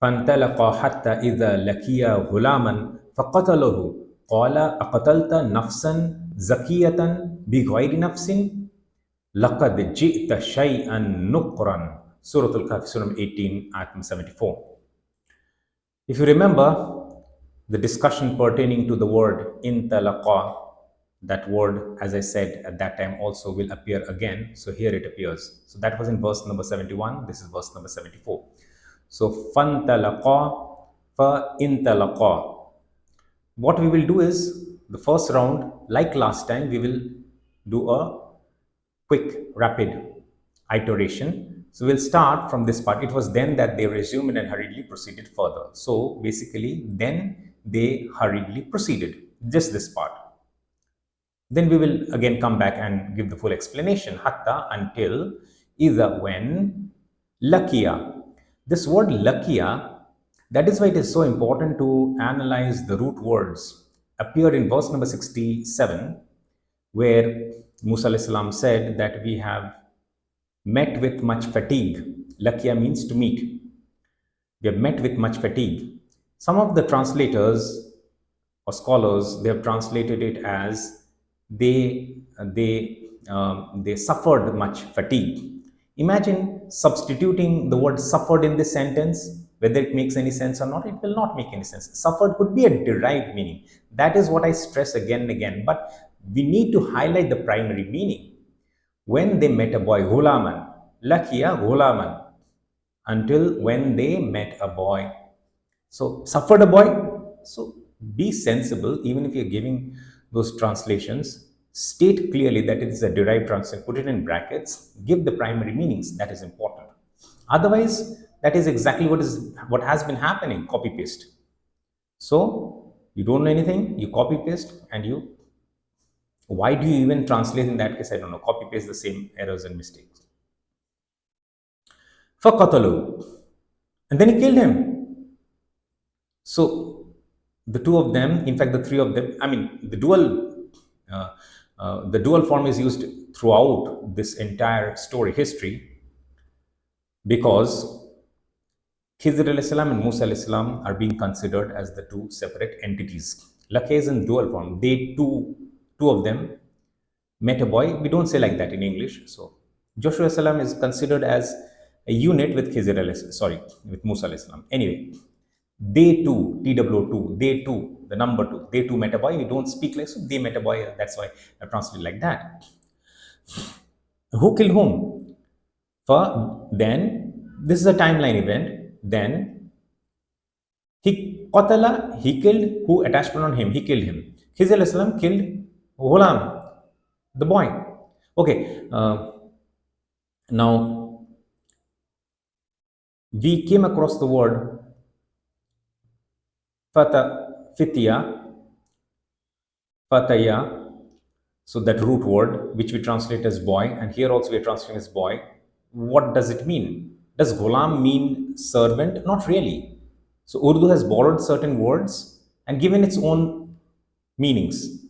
فانطلقا حتى إذا لقيا غلاما فقتله قال أقتلت نفسا زكية بغير نفس لقد جئت شيئا نقرا. Surah al-Kahfi, Surah 18, Ayat 74. If you remember the discussion pertaining to the word intalaqa, that word, as I said at that time, also will appear again. So here it appears. So that was in verse number 71. This is verse number 74. So fantalaqa fa intalaqa. What we will do is the first round, like last time, we will do a quick, rapid iteration. So we'll start from this part. It was then that they resumed and hurriedly proceeded further. So basically, then they hurriedly proceeded. Just this part. Then we will again come back and give the full explanation. Hatta, until, either, when, lakia. This word lakia, that is why it is so important to analyze the root words. Appear in verse number 67, where Musa al-Islam said that we have met with much fatigue. Lakia means to meet. We have met with much fatigue. Some of the translators or scholars, they have translated it as they suffered much fatigue. Imagine substituting the word suffered in this sentence. Whether it makes any sense or not, it will not make any sense. Suffered could be a derived meaning. That is what I stress again and again. But we need to highlight the primary meaning. When they met a boy, ghulaman, lakiya ghulaman, until when they met a boy. So suffered a boy. So be sensible, even if you're giving those translations, state clearly that it is a derived translation, put it in brackets, give the primary meanings. That is important. Otherwise, that is exactly what has been happening, copy paste. So you don't know anything, you copy paste, and why do you even translate in that case? I don't know. Copy paste the same errors and mistakes. فَقَتَلُوا, and then he killed him. So the two of them, in fact the three of them, I mean the dual form is used throughout this entire story history, because Khidr al-Islam and Musa al-Islam are being considered as the two separate entities. Lakh is in dual form. They two of them met a boy. We don't say like that in English. So Joshua salam is considered as a unit with Khidr with Musa al-Islam. Anyway, they two, TW2, they two, the number two, they two met a boy. We don't speak like so. They met a boy. That's why I translate like that. Who killed whom? Then this is a timeline event. Then he killed who? Attached pronoun him. He killed him. Khizr al-Islam killed Ghulam, the boy. Okay. Now we came across the word fataya. So that root word, which we translate as boy, and here also we are translating as boy. What does it mean? Does ghulam mean servant? Not really. So Urdu has borrowed certain words and given its own meanings.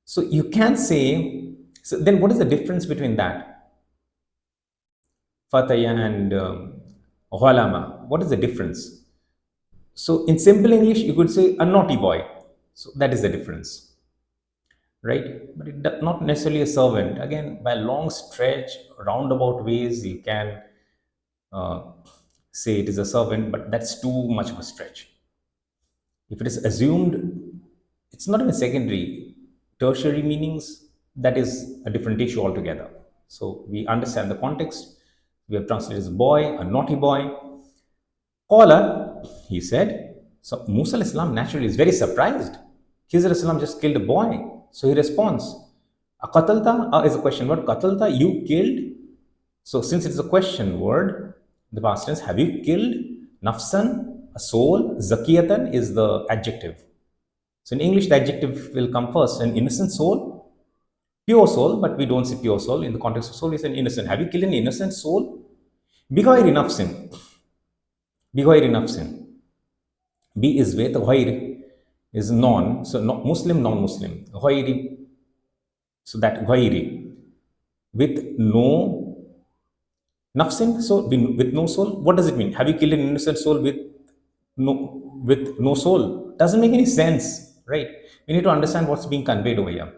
So you can say, so then what is the difference between that? Fataya and ghalama. What is the difference? So in simple English, you could say a naughty boy. So that is the difference. Right? But it not necessarily a servant. Again, by a long stretch, roundabout ways, you can say it is a servant, but that's too much of a stretch. If it is assumed, it's not even secondary, tertiary meanings, that is a different issue altogether. So we understand the context. We have translated as boy, a naughty boy. Qala, he said. So Musa al-Islam naturally is very surprised. Khizr al-Islam just killed a boy. So he responds, Qatalta is a question word. Qatalta, you killed. So since it's a question word, the past tense, have you killed? Nafsan, a soul. Zakiyatan is the adjective. So in English, the adjective will come first. An innocent soul, pure soul, but we don't say pure soul. In the context of soul, we say an innocent. Have you killed an innocent soul? Bighayri nafsin. Bighayri nafsin. B is with, ghayr is non. So Muslim, non-Muslim. Ghayri. So that ghayri. With no nafsin, so with no soul. What does it mean? Have you killed an innocent soul with with no soul. Doesn't make any sense, right? We need to understand what's being conveyed over here.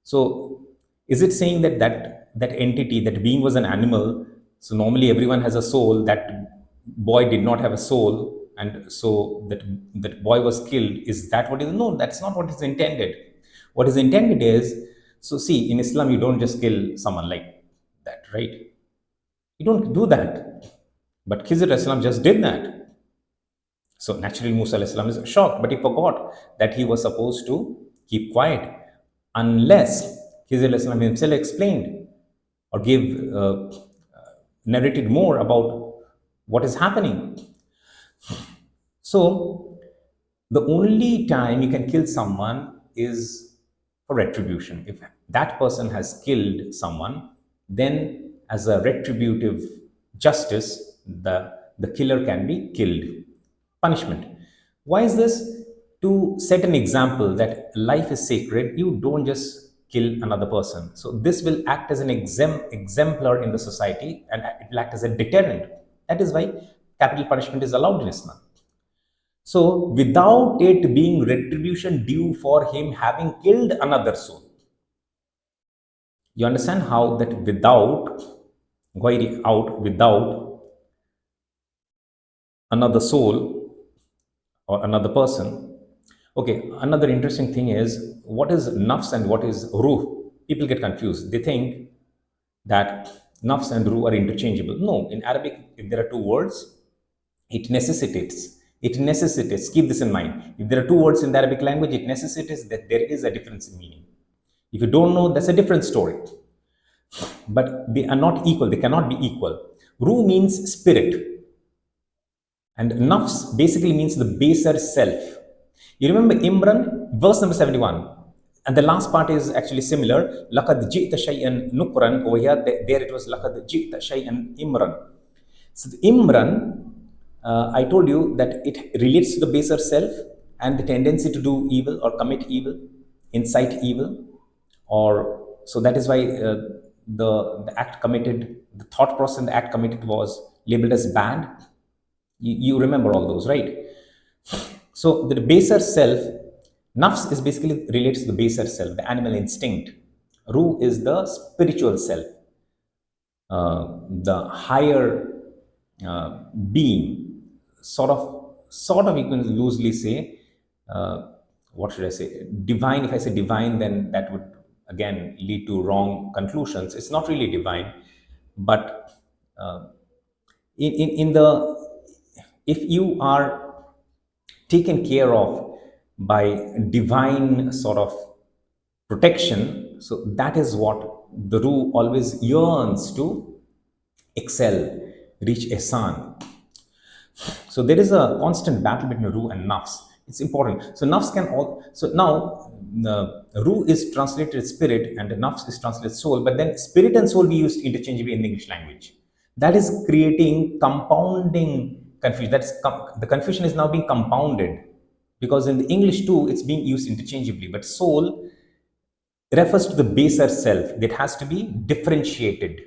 So, is it saying that that entity, that being was an animal? So normally everyone has a soul. That boy did not have a soul, and so that boy was killed. Is that what is? No, that's not what is intended. What is intended is, so see, in Islam you don't just kill someone like that, right? You don't do that. But Khizr Islam just did that. So naturally, Musa al-Islam is shocked, but he forgot that he was supposed to keep quiet unless Khizr al-Islam himself explained or gave narrated more about what is happening. So the only time you can kill someone is for retribution. If that person has killed someone, then as a retributive justice, the killer can be killed. Punishment. Why is this? To set an example that life is sacred, you don't just kill another person. So this will act as an exemplar in the society, and it will act as a deterrent. That is why capital punishment is allowed in Islam. So without it being retribution due for him having killed another soul. You understand how that without, going out without another soul or another person. Okay, another interesting thing is, what is nafs and what is ruh? People get confused. They think that nafs and ruh are interchangeable. No, in Arabic, if there are two words, it necessitates, keep this in mind. If there are two words in the Arabic language, it necessitates that there is a difference in meaning. If you don't know, that's a different story. But they are not equal, they cannot be equal. Ruh means spirit, and nafs basically means the baser self. You remember Imran, verse number 71, and the last part is actually similar. لَقَدْ جِئْتَ شَيْئًا نُكْرًا. Over here, there it was لَقَدْ جِئْتَ شَيْئًا إِمْرًا. So the Imran, I told you that it relates to the baser self and the tendency to do evil or commit evil, incite evil, or so that is why the act committed, the thought process in the act committed was labeled as bad. You remember all those, right? So the baser self, nafs is basically relates to the baser self, the animal instinct. Ruh is the spiritual self, the higher being, sort of you can loosely say, what should I say, divine. If I say divine, then that would again lead to wrong conclusions. It's not really divine, but in the, if you are taken care of by divine sort of protection, so that is what the ruh always yearns to excel, reach ihsan. So there is a constant battle between ruh and nafs. It's important. So nafs can all. So now ruh is translated as spirit and nafs is translated soul. But then spirit and soul we used interchangeably in the English language. That is creating compounding confusion. The confusion is now being compounded because in the English too it's being used interchangeably. But soul refers to the baser self that has to be differentiated.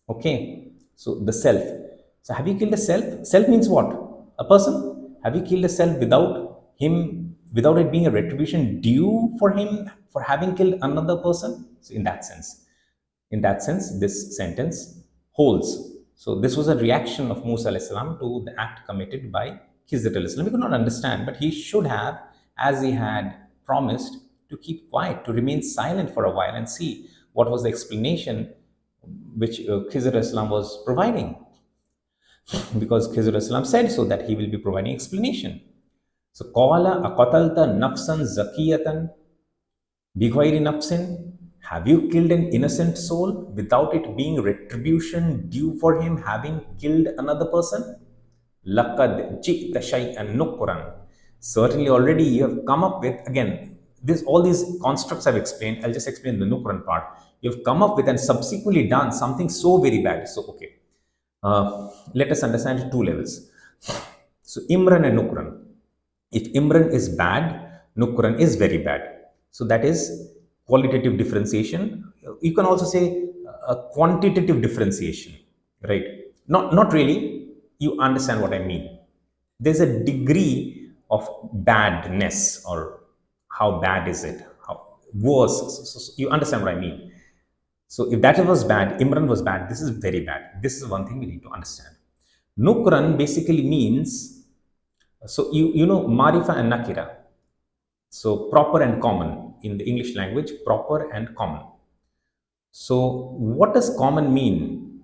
Okay, so the self. So have you killed a self? Self means what? A person. Have you killed a self without him, without it being a retribution due for him for having killed another person? So in that sense, this sentence holds. So this was a reaction of Musa al-Islam to the act committed by Khizr al-Islam. He could not understand, but he should have, as he had promised, to keep quiet, to remain silent for a while and see what was the explanation which Khizr al-Islam was providing. Because Khizr al-Islam said so that he will be providing explanation. So, Qala aqatalta nafsan zakiyatan bighayri nafsin. Have you killed an innocent soul without it being retribution due for him having killed another person? Laqad ji'ta shay'an nukran. Certainly already you have come up with, again, all these constructs I've explained, I'll just explain the nukran part. You've come up with and subsequently done something so very bad. So, okay. Let us understand at two levels. So, Imran and Nukran. If Imran is bad, Nukran is very bad. So, that is qualitative differentiation. You can also say a quantitative differentiation, right? Not really. You understand what I mean. there's a degree of badness, or how bad is it? How worse? So you understand what I mean? So if that was bad, Imran was bad, this is very bad. This is one thing we need to understand. Nukran basically means, so you know Marifa and Nakira. So proper and common in the English language, proper and common. So what does common mean?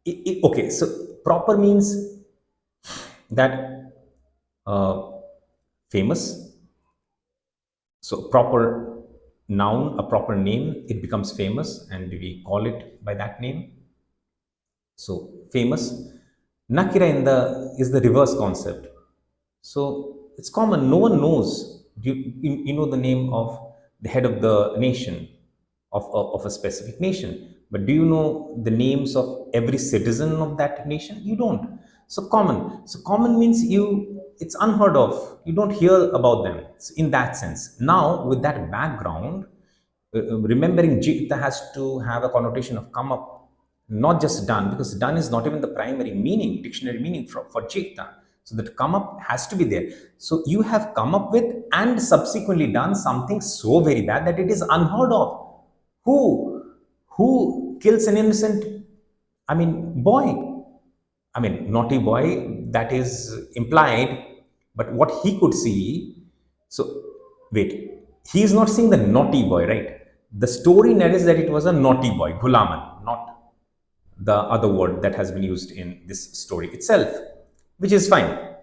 Okay, so proper means that famous. So proper noun, a proper name, it becomes famous and we call it by that name. So famous. Nakira in the is the reverse concept. So it's common. No one knows. You know the name of the head of the nation, of a specific nation. But do you know the names of every citizen of that nation? You don't. So common. So common means it's unheard of. You don't hear about them. So in that sense. Now with that background, remembering jita has to have a connotation of come up, not just done, because done is not even the primary meaning, dictionary meaning for jita. So that come up has to be there. So you have come up with and subsequently done something so very bad that it is unheard of. Who kills an innocent, boy? Naughty boy, that is implied, but what he could see. So, wait, he is not seeing the naughty boy, right? The story narrates that it was a naughty boy, Gulaman, not the other word that has been used in this story itself, which is fine.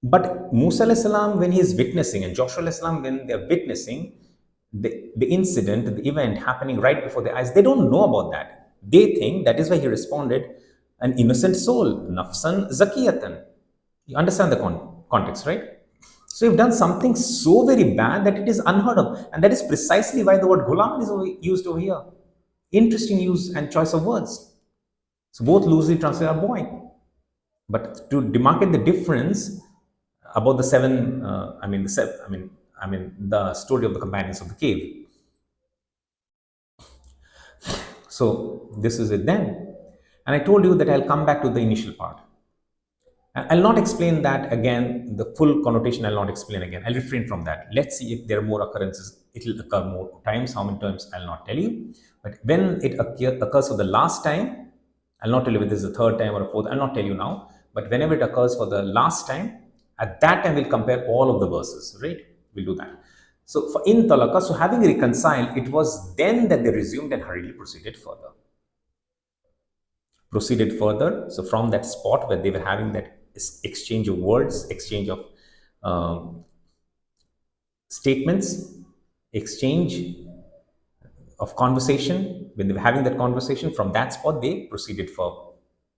But Musa alayhi salam, when he is witnessing, and Joshua alayhi salam, when they are witnessing the incident, the event happening right before their eyes, they don't know about that. They think that is why he responded, an innocent soul, nafsan zakiyatan. You understand the context, right? So you've done something so very bad that it is unheard of. And that is precisely why the word gulam is used over here. Interesting use and choice of words. So both loosely translated are boy. But to demarcate the difference about the seven, the story of the companions of the cave. So this is it then. And I told you that I'll come back to the initial part. I'll not explain that again, the full connotation I'll not explain again. I'll refrain from that. Let's see if there are more occurrences. It will occur more times. How many times, I'll not tell you. But when it occurs for the last time, I'll not tell you whether it's the third time or a fourth. I'll not tell you now. But whenever it occurs for the last time, at that time we'll compare all of the verses, right? We'll do that. So for in talaka, so having reconciled, it was then that they resumed and hurriedly proceeded further. So from that spot where they were having that exchange of words, exchange of statements, exchange of conversation, when they were having that conversation, from that spot they proceeded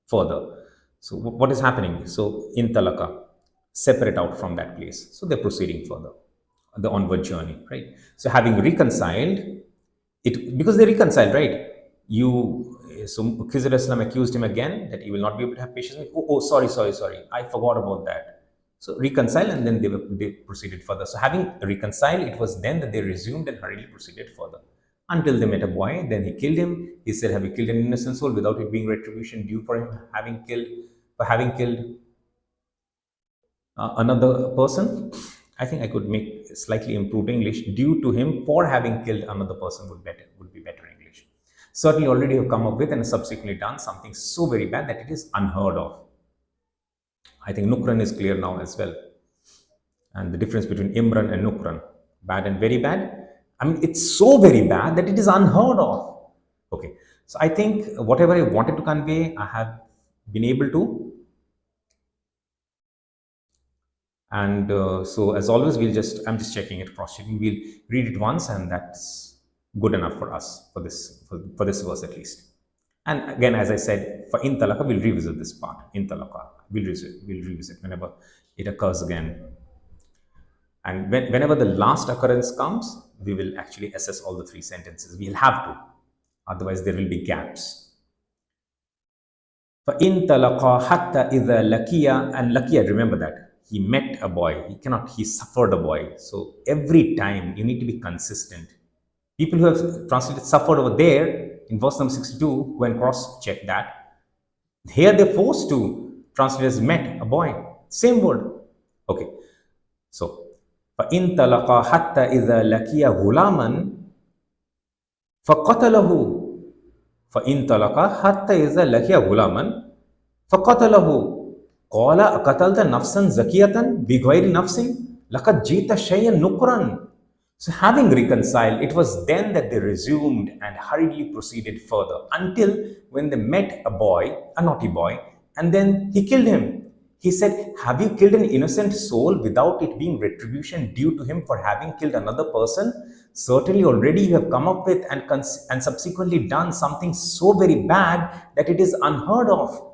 further. So what is happening? So in talaka, separate out from that place. So they're proceeding further, the onward journey, right? So having reconciled, because they reconciled, right? So Khizr Islam accused him again that he will not be able to have patience. Oh, sorry, I forgot about that. So reconcile, and then they proceeded further. So having reconciled, it was then that they resumed and hurriedly proceeded further until they met a boy. Then he killed him. He said, "Have you killed an innocent soul without it being retribution due for him having killed another person?" I think I could make slightly improved English. Due to him for having killed another person would be better English. Certainly already have come up with and subsequently done something so very bad that it is unheard of. I think Nukran is clear now as well. And the difference between Imran and Nukran, bad and very bad. It's so very bad that it is unheard of. Okay. So I think whatever I wanted to convey, I have been able to. And so as always, I'm just checking it, cross-checking. We'll read it once, and that's good enough for us for this verse at least. And again, as I said, for in talaka, we'll revisit this part. In talaka, we'll revisit whenever it occurs again. And whenever the last occurrence comes, we will actually assess all the three sentences. We'll have to. Otherwise, there will be gaps. فَإِن تَلَقَا حَتَّى إِذَا لَكِيَا, and lakiya, remember that. He met a boy. He suffered a boy. So every time you need to be consistent. People who have translated suffered over there in verse number 62, go and cross-check that. Here they're forced to translated as met, a boy. Same word. Okay. So, فَإِن تَلَقَا حَتَّى إِذَا لَكِيَ غُلَامًا فَقَتَلَهُ فَإِن تَلَقَا حَتَّى إِذَا لَكِيَ غُلَامًا فَقَتَلَهُ قَالَ أَقَتَلْتَ نَفْسًا زَكِيَّةً بِغَيْرِ نَفْسٍ لَقَدْ جِئْتَ شَيْئًا نُكْرًا. So having reconciled, it was then that they resumed and hurriedly proceeded further until when they met a boy, a naughty boy, and then he killed him. He said, have you killed an innocent soul without it being retribution due to him for having killed another person? Certainly already you have come up with and subsequently done something so very bad that it is unheard of.